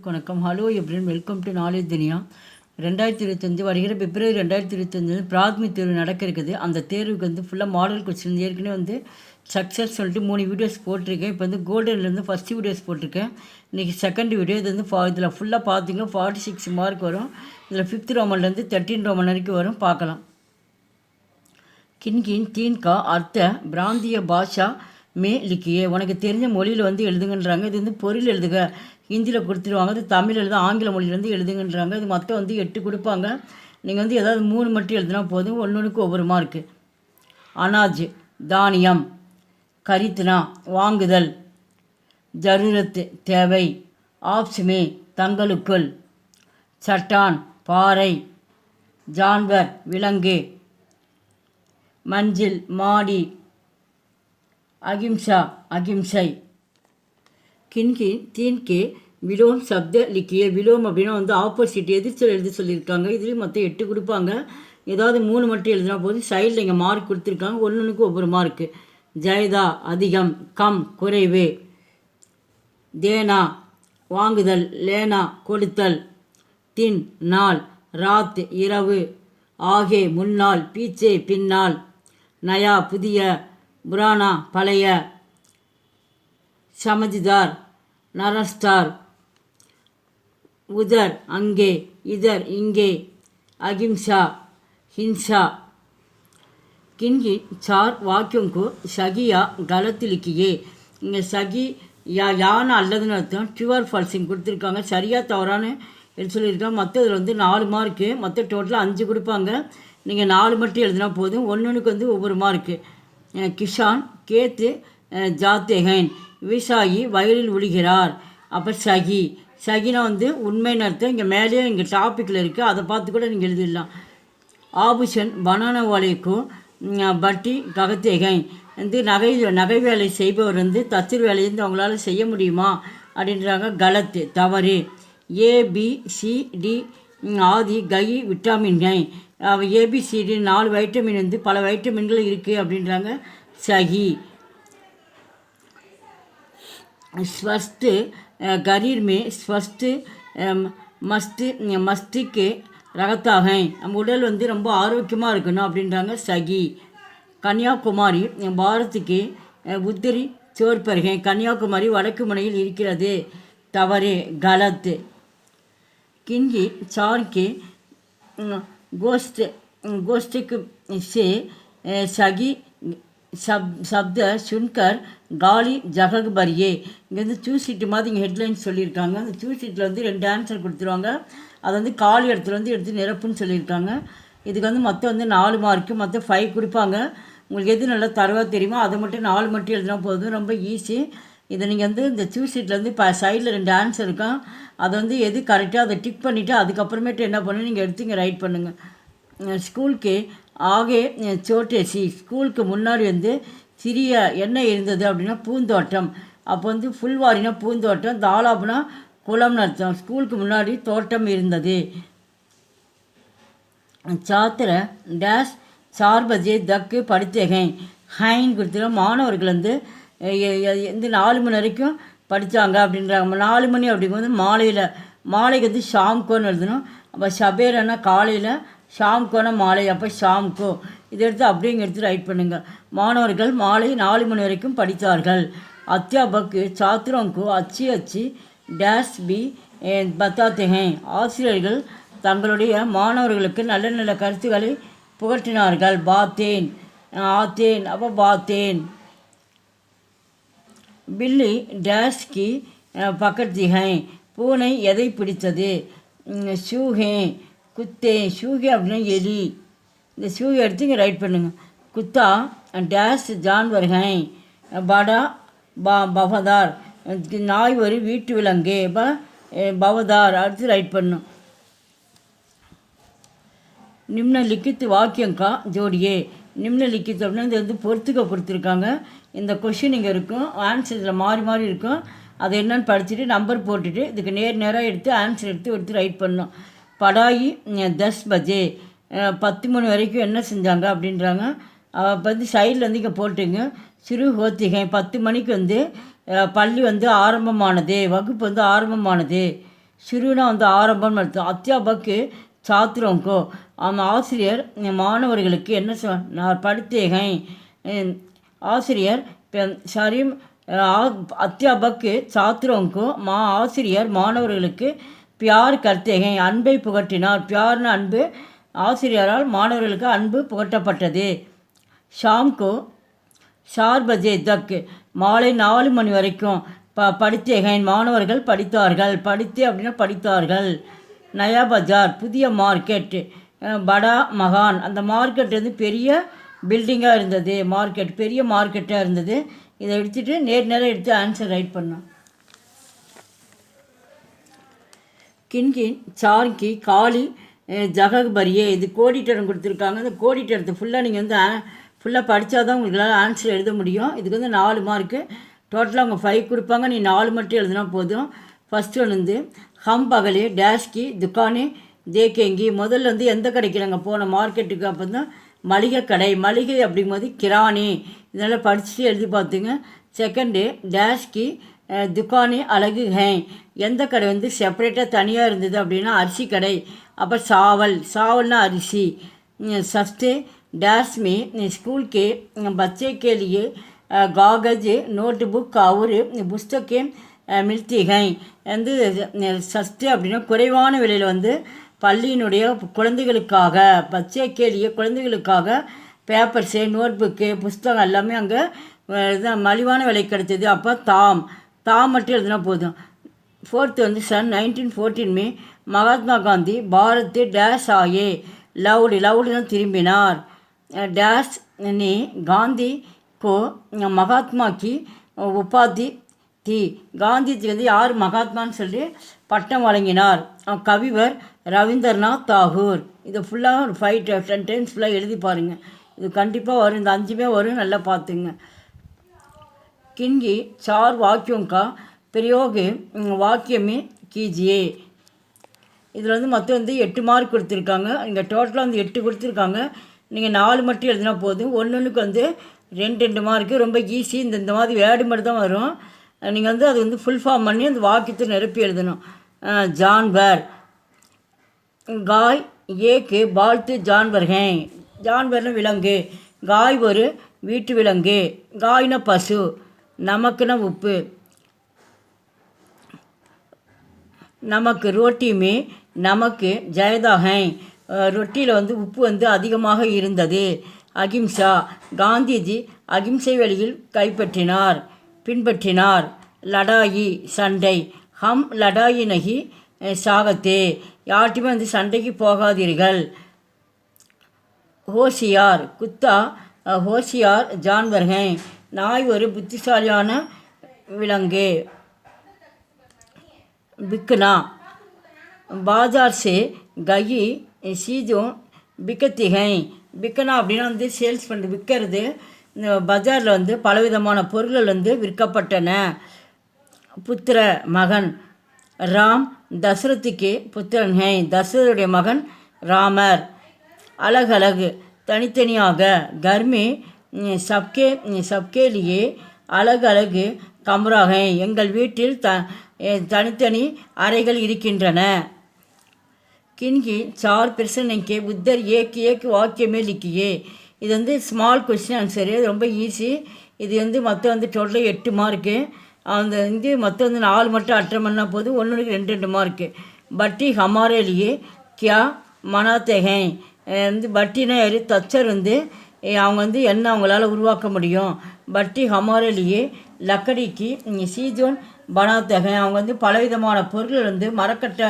அனைவருக்கும் வணக்கம். Hello எப்ரின், welcome to knowledge துனியா. 2025 வருகிற பிப்ரவரி 2025 பிராத்மிக் தேர்வு நடக்க இருக்குது. அந்த தேர்வுக்கு வந்து ஃபுல்லாக மாடல் கொஸ்டின் ஏற்கனவே வந்து சக்ஸஸ் சொல்லிட்டு 3 வீடியோஸ் போட்டிருக்கேன். இப்போ வந்து கோல்டன்லேருந்து ஃபஸ்ட்டு வீடியோஸ் போட்டிருக்கேன். இன்றைக்கி செகண்ட் வீடியோ. இது வந்து இதில் ஃபுல்லாக பார்த்தீங்கன்னா 46 மார்க் வரும். இதில் 5th ரோமன்லேருந்து 13 ரோமன் வரைக்கும் வரும், பார்க்கலாம். கின்கின் தீன்கா அர்த்த பிராந்திய பாஷா மே லிக்கியே, உனக்கு தெரிஞ்ச மொழியில் வந்து எழுதுங்கன்றாங்க. இது வந்து பொருள் எழுதுக, ஹிந்தியில் கொடுத்துருவாங்க. அது தமிழ் எழுத ஆங்கில மொழியிலேருந்து எழுதுங்கன்றாங்க. இது மொத்தம் வந்து 8 கொடுப்பாங்க. நீங்கள் வந்து ஏதாவது 3 மட்டும் எழுதுனா போதும். ஒன்றுக்கு ஒவ்வொரு மார்க்கு. அனாஜ் தானியம், கரித்னா வாங்குதல், ஜரூரத் தேவை, ஆப்ஸ்மே தங்களுக்குள், சட்டான் பாறை, ஜான்வர் விலங்கு, மஞ்சில் மாடி, அகிம்சா அகிம்சை. கின்கி தீன்கே விலோம் சப்த லிக்கிய, விலோம் அப்படின்னா வந்து ஆப்போசிட், எதிர்ச்சல் எழுதி சொல்லியிருக்காங்க. இதுலேயும் மொத்தம் 8 கொடுப்பாங்க. ஏதாவது 3 மட்டும் எழுதினா போதும். சைடில் இங்கே மார்க் கொடுத்துருக்காங்க. ஒன்றுக்கு ஒவ்வொரு மார்க்கு. ஜயதா அதிகம், கம் குறைவு, தேனா வாங்குதல், லேனா கொடுத்தல், தின் நாள், ராத் இரவு, ஆகே முன்னாள், பீச்சே பின்னால், நயா புதிய, புராணா பழைய, சமஜ்தார் நரஸ்டார், உதர் அங்கே, இதர் இங்கே, அகிம்சா ஹிம்சா. கின்கி சார் வாக்கியங்கு சகியா கலத்திலிக்கியே, இங்கே சகி யானை அல்லதுன்னு அர்த்தம். ட்ரூஆர் ஃபால்ஸிங் கொடுத்துருக்காங்க. சரியாக தவறான்னு சொல்லியிருக்காங்க. மொத்தம் இதில் வந்து 4 மார்க்கு. மொத்தம் டோட்டலாக 5 கொடுப்பாங்க. நீங்கள் 4 மட்டும் எழுதினா போதும். ஒன்றுக்கு வந்து ஒவ்வொரு மார்க்கு. கிஷான் கேத்து ஜாத்தேகன், விவசாயி வயலில் உழுகிறார். அப்போ சகி, சகினா வந்து உண்மைன்னு அர்த்தம். இங்கே மேலேயே இங்கே டாப்பிக்கில் இருக்குது, அதை பார்த்து கூட நீங்கள் எழுதிடலாம். ஆபுஷன் பனானா வாழைக்கும் பட்டி ககத்தேகன் வந்து நகை வேலை செய்பவர் வந்து தச்சர் வேலையை வந்து அவங்களால செய்ய முடியுமா அப்படின்றாங்க. கலத்து தவறு. ஏபிசிடி ஆதி கை விட்டாமின்கள், ஏபிசிடி 4 வைட்டமின் வந்து பல வைட்டமின்கள் இருக்குது அப்படின்றாங்க. சகி. ஸ்வஸ்து கரீர் மே ஸ்வஸ்து மஸ்திக்கு ரகத்தாக, நம்ம உடல் வந்து ரொம்ப ஆரோக்கியமாக இருக்கணும் அப்படின்றாங்க. சகி. கன்னியாகுமரி பாரத்துக்கு உத்திரி சோர்பருகை, கன்னியாகுமரி வடக்கு முனையில் இருக்கிறது. தவறு. கலத்து. கின்கி சார்க்கு கோஷ்டுக்கு சே சகி சப்த சுன்கர் காலி ஜகக்பரியே. இங்கே வந்து சூஷீட்டு மாதிரி இங்கே ஹெட்லைன்ஸ் சொல்லியிருக்காங்க. அந்த சூஷீட்டில் வந்து 2 ஆன்சர் கொடுத்துருவாங்க. அதை வந்து காலி இடத்துல வந்து எடுத்து நிரப்புன்னு சொல்லியிருக்காங்க. இதுக்கு வந்து மொத்தம் வந்து 4 மார்க்கு. மொத்தம் 5 கொடுப்பாங்க. உங்களுக்கு எது நல்லா தரவாக தெரியுமோ அதை மட்டும் 4 மட்டும் எழுதினா போதும். ரொம்ப ஈஸி. இதை நீங்கள் வந்து இந்த சூஷீட்டில் வந்து சைடில் 2 ஆன்சர் இருக்கும். அதை வந்து எது கரெக்டாக அதை டிக் பண்ணிவிட்டு அதுக்கப்புறமேட்டு என்ன பண்ணணும் நீங்கள் எடுத்து இங்கே ரைட் பண்ணுங்கள். ஸ்கூலுக்கு ஆகே சோட்டேசி, ஸ்கூலுக்கு முன்னாடி வந்து சிறிய என்ன இருந்தது அப்படின்னா பூந்தோட்டம். அப்போ வந்து ஃபுல்வாரினா பூந்தோட்டம், தாலாப்னா குளம்னு அர்த்தம். ஸ்கூலுக்கு முன்னாடி தோட்டம் இருந்தது. சாத்திர டேஷ் 4 பஜே தக்கு படித்தேகன் ஹைன் கொடுத்துருக்க, மாணவர்கள் வந்து வந்து 4 மணி வரைக்கும் படித்தாங்க அப்படின்றாங்க. 4 மணி அப்படிங்கும்போது மாலைக்கு வந்து ஷாம்கோன்னு எழுதணும். அப்போ ஷபேரன்னா காலையில், ஷாம்கோனா மாலை, அப்போ ஷாம்கோ. இதை எடுத்து அப்படிங்க எடுத்து ரைட் பண்ணுங்கள். மாணவர்கள் மாலை 4 மணி வரைக்கும் படித்தார்கள். அத்தியாபக்கு சாத்திரங்கு அச்சி டேஷ் பி பத்தாத்தேகன், ஆசிரியர்கள் தங்களுடைய மாணவர்களுக்கு நல்ல நல்ல கருத்துக்களை புகட்டினார்கள். பாத்தேன் ஆத்தேன், அப்போ பாத்தேன். பில்லி டேஷ்கி பக்கத்திகை, பூனை எதை பிடித்தது? ஷூஹே குத்தே, ஷூஹே அப்படின்னா எலி. இந்த ஷூஹை எடுத்து இங்கே ரைட் பண்ணுங்கள். குத்தா டேஷ் ஜான்வர்கை, படா பவதார், நாய் ஒரு வீட்டு விலங்கு, பவதார் அடுத்து ரைட் பண்ணும். நிம்ன லிக்கித்து வாக்கியங்கா ஜோடியே, நிம்ன லிக்கித்து அப்படின்னா இது வந்து பொறுத்துக்க கொடுத்துருக்காங்க. இந்த கொஷின் இங்கே இருக்கும், ஆன்சர் இதில் மாறி மாறி இருக்கும். அது என்னன்னு படிச்சுட்டு நம்பர் போட்டுட்டு இதுக்கு நேராக எடுத்து ஆன்சர் எடுத்து ரைட் பண்ணணும். படாயி 10 பஜே, 10 மணி வரைக்கும் என்ன செஞ்சாங்க அப்படின்றாங்க. அப்போ வந்து சைடில் வந்து இங்கே போட்டுங்க. சிறு ஹோத்திகை, 10 மணிக்கு வந்து பள்ளி வந்து ஆரம்பமானது, வகுப்பு வந்து ஆரம்பமானது. சுருனா வந்து ஆரம்பம்னு அர்த்தம். அத்தியாபக்கு சாத்திரங்கோ, அந்த ஆசிரியர் மாணவர்களுக்கு என்ன நான் படித்தேகை ஆசிரியர் சாரி அத்தியாபக்கு சாத்திரங்கோ ஆசிரியர் மாணவர்களுக்கு பியார் கர்த்தேகை அன்பை புகட்டினார். பியார்னு அன்பு, ஆசிரியரால் மாணவர்களுக்கு அன்பு புகட்டப்பட்டது. ஷாம்கோ 4 பஜே தக், மாலை 4 மணி வரைக்கும் படித்தேகை மாணவர்கள் படித்தார்கள். படித்தே அப்படின்னா படித்தார்கள். நயா பஜார் புதிய மார்க்கெட், படா மகான் அந்த மார்க்கெட் வந்து பெரிய பில்டிங்காக இருந்தது. மார்க்கெட் பெரிய மார்க்கெட்டாக இருந்தது. இதை எடுத்துகிட்டு நேரம் எடுத்து ஆன்சர் ரைட் பண்ணோம். கின்கின் சார்கி காளி ஜகபரியே, இது கோடிட்டரம் கொடுத்துருக்காங்க. இந்த கோடிட்டரத்தை ஃபுல்லாக நீங்கள் வந்து ஃபுல்லாக படித்தா தான் உங்களால் ஆன்சர் எழுத முடியும். இதுக்கு வந்து 4 மார்க்கு டோட்டலாக அவங்க 5 கொடுப்பாங்க. நீ 4 மட்டும் எழுதினா போதும். ஃபஸ்ட்டு ஒன்று வந்து ஹம் பகலே டேஷ்கி துக்கானே தேக்கேங்கி, முதல்ல வந்து எந்த கடைக்கு நாங்கள் போனோம் மார்க்கெட்டுக்கு, அப்போ தான் மளிகை கடை. மளிகை அப்படிங்கும்போது கிரானி, இதனால் படிச்சுட்டு எழுதி பார்த்துங்க. செகண்டு டேஷ்கி துக்கானே அழகு ஹே, எந்த கடை வந்து செப்பரேட்டாக தனியாக இருந்தது அப்படின்னா அரிசி கடை. அப்போ சாவல்னா அரிசி. சஸ்தே डैश में स्कूल के बच्चे के लिए कागज नोटबुक और पुस्तकें मिलती हैं. வந்து சஸ்தே அப்படின்னா குறைவான விலையில் வந்து பள்ளியினுடைய குழந்தைகளுக்காக பச்சை கேலிய குழந்தைகளுக்காக பேப்பர்ஸு நோட்புக்கு புஸ்தகம் எல்லாமே அங்கே மலிவான விலை கிடைத்தது. அப்போ தாம் மட்டும் எழுதினா போதும். फोर्थ வந்து सन 1914 में महात्मा गांधी भारत डैश आए लौड திரும்பினார். डैश ने गांधी को महात्मा की उपाधि थी. காந்திஜி வந்து யார் மகாத்மான்னு சொல்லி பட்டம் வழங்கினார். கவிவர் ரவீந்திரநாத் தாகூர். இதை ஃபுல்லாக ஒரு 5 டைம்ஸ் ஃபுல்லாக எழுதி பாருங்கள். இது கண்டிப்பாக வரும். இந்த 5மே வரும், நல்லா பார்த்துங்க. கின்கி 4 वाक्यों का प्रयोग वाक्य में कीजिए. இதில் வந்து மொத்தம் வந்து 8 மார்க் கொடுத்துருக்காங்க. இங்கே டோட்டலாக வந்து 8 கொடுத்துருக்காங்க. நீங்கள் 4 மட்டும் எழுதினா போதும். ஒன்றுக்கு வந்து 2 மார்க்கு. ரொம்ப ஈஸி. இந்த மாதிரி வேர்டு மட்டும் தான் வரும். நீங்கள் வந்து அது வந்து ஃபுல் ஃபார்ம் பண்ணி அந்த வாக்கியத்தை நிரப்பி எழுதணும். ஜான்வர் காய் ஏக்கு பால்த்து ஜான்வர்ஹே, ஜான்வர்னு விலங்கு. காய் ஒரு வீட்டு விலங்கு. காய்னா பசு. நமக்குன்னா உப்பு. நமக்கு ரோட்டியுமே நமக்கு ஜயதாகை, ரொட்டியில் வந்து உப்பு வந்து அதிகமாக இருந்தது. அகிம்சா காந்திஜி அகிம்சை வழியில் பின்பற்றினார். லடாயி சண்டை. ஹம் லடாயி நகி சாகத்தே, யார்ட்டுமே வந்து சண்டைக்கு போகாதீர்கள். ஹோஷியார் குத்தா ஹோஷியார் ஜான்வர்ஹை, நாய் ஒரு புத்திசாலியான விலங்கு. बिकना बाजार से गई चीज़ों बिकती हैं. बिकना அப்படின்னா வந்து சேல்ஸ் பண்ணி விற்கிறது. இந்த பஜாரில் வந்து பலவிதமான பொருள்கள் வந்து விற்கப்பட்டன. புத்திர மகன் ராம் தசரத்துக்கு புத்திரன் ஹை, தசரதுடைய மகன் ராமர். அலகு தனித்தனியாக. கர்மே சப்கே லியே அலகு கமரா ஹை, எங்கள் வீட்டில் தனித்தனி அறைகள் இருக்கின்றன. கின்கி 4 பிரச்சனைக்கு புத்தர் ஏக்கு வாக்கியமே லிக்கியே. இது வந்து ஸ்மால் கொஸ்டின் ஆன்சரு, ரொம்ப ஈஸி. இது வந்து மொத்தம் வந்து டோட்டலாக 8 மார்க்கு. அந்த வந்து மொத்தம் வந்து 4 மட்டும் அட்டன் பண்ணால் போதும். 1க்கு 2 மார்க்கு. பட்டி ஹமாரே லியே கியா மனாத்தே ஹை, வந்து பட்டினா யார், தச்சர் வந்து அவங்க வந்து என்ன அவங்களால உருவாக்க முடியும். பட்டி ஹமாரே லியே லக்கடிக்கு சீஜோன் பனாத்தகை, அவங்க வந்து பலவிதமான பொருட்கள் வந்து மரக்கட்டை.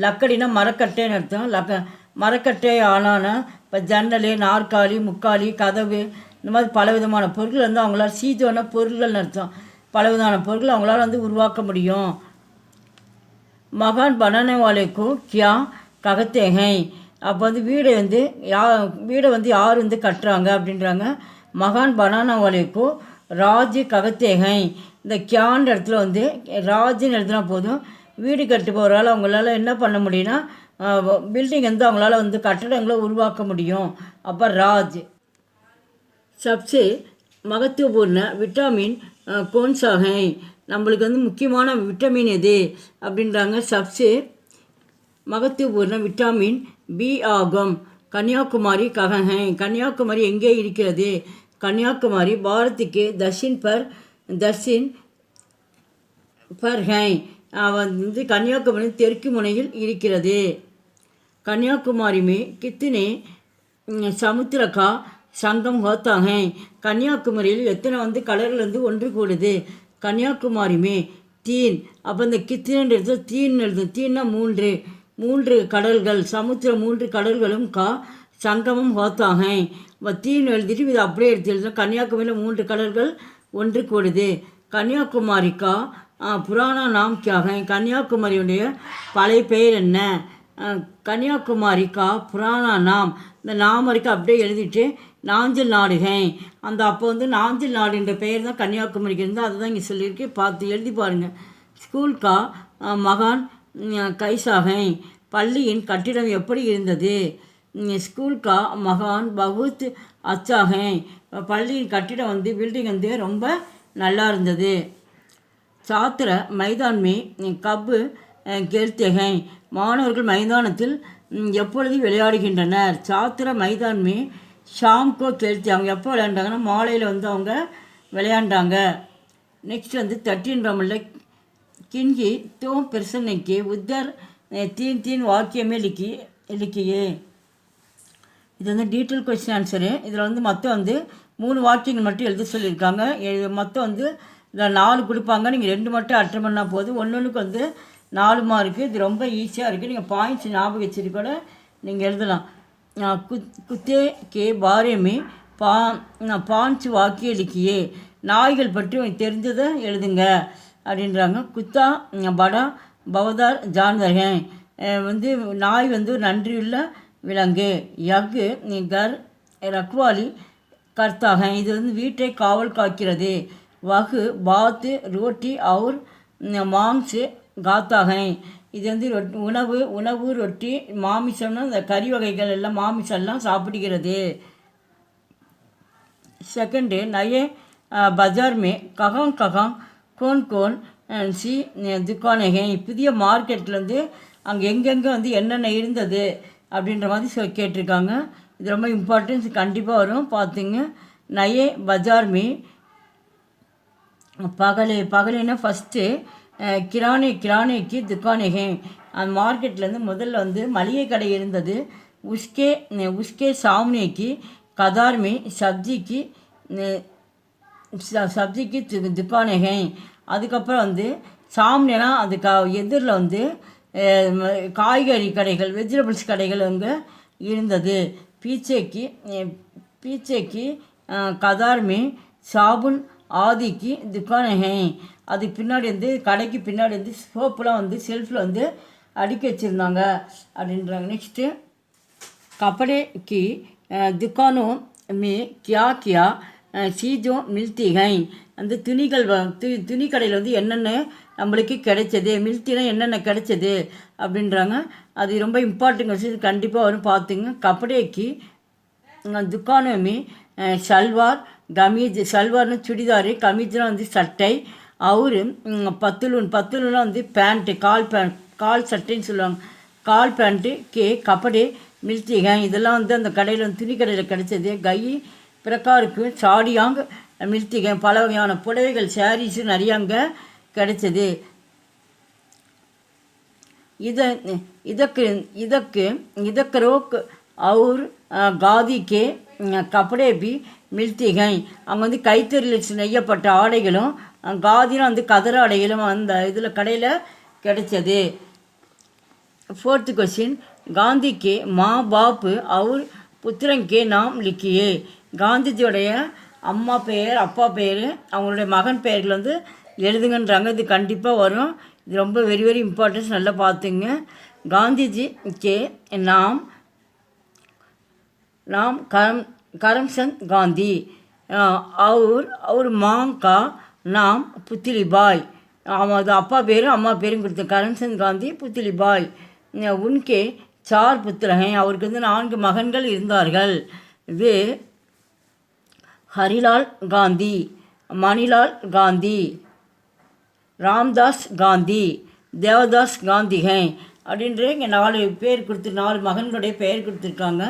லக்கடினா மரக்கட்டைன்னு அர்த்தம். மரக்கட்டை ஆளான இப்போ ஜன்னல் நாற்காலி முக்காலி கதவு இந்த மாதிரி பலவிதமான பொருட்கள் வந்து அவங்களால சீஜோன பொருள்கள்னு அர்த்தம். பலவிதமான பொருட்கள் அவங்களால வந்து உருவாக்க முடியும். மகான் பனானேவாலேக்கு கியா ககத்தேகை, அப்போ வந்து வீடை வந்து யார் வந்து கட்டுறாங்க அப்படின்றாங்க. மகான் பனானேவாலேக்கு ராஜ் ககத்தேகை. இந்த கியான்ற இடத்துல வந்து ராஜ்னு எழுதினா போதும். வீடு கட்டுபவரால் அவங்களால என்ன பண்ண முடியும்னா பில்டிங் வந்து அவங்களால வந்து கட்டடங்களை உருவாக்க முடியும். அப்போ ராஜ். சப்சே மகத்துவபூர்ண விட்டாமின் கோன்சாகை, நம்மளுக்கு வந்து முக்கியமான விட்டமின் எது அப்படின்றாங்க. சப்சே மகத்துவபூர்ண விட்டாமின் பி ஆகும். கன்னியாகுமரி கஹன் ஹை, கன்னியாகுமரி எங்கே இருக்கிறது? கன்னியாகுமரி பாரத்துக்கு தர்ஷின் பர் ஹை, வந்து கன்னியாகுமரி தெற்கு முனையில் இருக்கிறது. கன்னியாகுமரி மே கித்தனை சமுத்திர கா சங்கம் ஹோத்தா ஹை, கன்னியாகுமரியில் எத்தனை வந்து கடல்கள் வந்து ஒன்று கூடுது? கன்னியாகுமரி மே தீன், அப்போ இந்த கித்தின்னு எழுது தீன் எழுது, தீன்னா மூன்று கடல்கள், சமுத்திர 3 கடல்களும் சங்கமம் ஹோத்தா ஹை. இப்போ தீன் எழுதிட்டு இது அப்படியே எழுதணும். கன்னியாகுமரியில் 3 கடல்கள் ஒன்று கூடுது. கன்னியாகுமரி புராணா நாம் கியா ஹை, கன்னியாகுமரியுடைய பழைய பெயர் என்ன? கன்னியாகுமரி புராணா நாம், இந்த நாம் வரைக்கும் அப்படியே எழுதிட்டு நாஞ்சில் நாடுகை, அந்த அப்போ வந்து நாஞ்சில் நாடுன்ற பெயர் தான் கன்னியாகுமரிக்கு இருந்தால் அதுதான் இங்கே சொல்லியிருக்கு. பார்த்து எழுதி பாருங்கள். ஸ்கூல் மகான் கைசாகை, பள்ளியின் கட்டிடம் எப்படி இருந்தது? ஸ்கூல் மகான் பகுத் அச்சாகை, பள்ளியின் கட்டிடம் வந்து பில்டிங் வந்து ரொம்ப நல்லா இருந்தது. சாத்திர மைதான் மே கப் கேள்த்தேகை, மாணவர்கள் மைதானத்தில் எப்பொழுது விளையாடுகின்றனர்? சாத்திர மைதான் மே ஷாம் கோ கேள்த்தி, அவங்க எப்போ விளையாண்டாங்கன்னா மாலையில் வந்து அவங்க விளையாண்டாங்க. நெக்ஸ்ட் வந்து 13 ரமலில் கின்கி தோ பிரசன்னைக்கு உத்தர் தீன் வாக்கியமே லிக்கியே. இது வந்து டீட்டெயில் கொஸ்டின் ஆன்சரு. இதில் வந்து மொத்தம் வந்து 3 வாக்கியங்கள் மட்டும் எழுத சொல்லியிருக்காங்க. மொத்தம் வந்து இதில் 4 கொடுப்பாங்க. நீங்கள் 2 மட்டும் அட்டன் பண்ணால் போதும். ஒன்றுக்கு வந்து 4 மார்க்கு. இது ரொம்ப ஈஸியாக இருக்குது. நீங்கள் பாயிண்ட்ஸ் ஞாபகம் வச்சுட்டு கூட நீங்கள் எழுதலாம். குத்தே கே பாரேமே பாஞ்ச் வாக்கிய லிக்கியே, நாய்கள் பற்றி உங்களுக்கு தெரிஞ்சதை எழுதுங்க அப்படின்றாங்க. குத்தா படா பவதார் ஜான்வர்கன், வந்து நாய் வந்து நன்றியுள்ள விலங்கு. யக்கு கர் ரக்வாலி கர்த்தாக, இது வந்து வீட்டை காவல் காக்கிறது. வகு பாத்து ரோட்டி அவுர் மாங்ஸ் காத்தாக, இது வந்து உணவு ரொட்டி மாமிசம்னா இந்த கறி வகைகள் எல்லாம் மாமிசம்லாம் சாப்பிடுகிறது. செகண்டு நயே பஜார் மே ககாங் கோன் சி துக்கானகை, புதிய மார்க்கெட்டில் வந்து அங்கே எங்கெங்கே வந்து என்னென்ன இருந்தது அப்படின்ற மாதிரி கேட்டிருக்காங்க. இது ரொம்ப இம்பார்ட்டன்ஸ், கண்டிப்பாக வரும், பார்த்துங்க. நயே பஜார் மே பகலேன்னா ஃபஸ்ட்டு கிரானேக்கு துக்கானேகை, அந்த மார்க்கெட்லேருந்து முதல்ல வந்து மளிகை கடை இருந்தது. உஸ்கே சாம்னேக்கு கதார் மே சப்ஜிக்கு துக்கானேகை, அதுக்கப்புறம் வந்து சாம்னேனா அது எதிரில் வந்து காய்கறி கடைகள், வெஜிடபிள்ஸ் கடைகள் அங்கே இருந்தது. பீச்சேக்கு கதார் மே சாபுன் ஆதிக்கு துக்கானேகை, அதுக்கு பின்னாடி வந்து கடைக்கு பின்னாடி வந்து சோப்புலாம் வந்து செல்ஃபில் வந்து அடுக்கி வச்சுருந்தாங்க அப்படின்றாங்க. நெக்ஸ்ட்டு கப்படேக்கு துக்கானோ மே கியா சீஜோ மில்த்திகை, அந்த துணி கடையில் வந்து என்னென்ன நம்மளுக்கு கிடைச்சது, மில்த்தினா என்னென்ன கிடைச்சது அப்படின்றாங்க. அது ரொம்ப இம்பார்ட்டன்ட் வச்சு இது கண்டிப்பாக வரும், பார்த்துங்க. கப்படேக்கு துக்கானோ மே சல்வார் கமீஜ், சல்வார்னு சுடிதார், கமீஜ்லாம் வந்து சட்டை, அவரு பத்துலூன்லாம் வந்து பேண்ட்டு, கால் சட்டைன்னு சொல்லுவாங்க, கால் பேண்ட்டு. கப்படே மில்த்திகை, இதெல்லாம் வந்து அந்த கடையில் வந்து துணி கடையில் கிடைச்சது. கை பிரகாருக்கு சாடியாங் மில்த்திகை, பல வகையான புடவைகள் சாரீஸு நிறைய அங்கே கிடைச்சது. இதற்கு ரோக் அவுர் காதிக்கே கப்படே பி மில்த்திகை, அவங்க வந்து கைத்தறியில் நெய்யப்பட்ட ஆடைகளும் காதிலும் வந்து கதற ஆடைகளும் அந்த இதில் கடையில் கிடைச்சது. 4th கொஸ்டின் காந்திக்கு மா பாப்பு அவுர் புத்திரங்கே நாம் லிக்கியே, காந்திஜியோடைய அம்மா பெயர் அப்பா பெயர் அவங்களுடைய மகன் பெயர்கள் வந்து எழுதுங்கன்றாங்க. இது கண்டிப்பாக வரும், இது ரொம்ப வெரி வெரி இம்பார்ட்டன்ஸ், நல்லா பார்த்துங்க. காந்திஜிக்கு நாம் करमचंद गांधी और माँ का नाम पुतलीबाई, அது அப்பா பேரும் அம்மா பேரும் கொடுத்த கரம்சந்த் காந்தி புத்திலிபாய். உன்கே 4 புத்திர हैं, அவருக்கு வந்து 4 மகன்கள் இருந்தார்கள். வே ஹரிலால் காந்தி, மணிலால் காந்தி, ராம்தாஸ் காந்தி, தேவதாஸ் காந்தி हैं, அப்படின்ற இங்கே 4 பேர் 4 மகன்களுடைய பெயர் கொடுத்துருக்காங்க.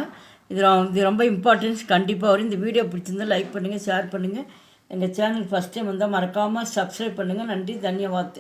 இது ரொம்ப இம்பார்ட்டன்ஸ். கண்டிப்பாக வரும். இந்த வீடியோ பிடிச்சிருந்தால் லைக் பண்ணுங்கள், ஷேர் பண்ணுங்கள். எங்கள் சேனல் ஃபஸ்ட் டைம் வந்தால் மறக்காமல் சப்ஸ்கிரைப் பண்ணுங்கள். நன்றி, தன்யவாத்.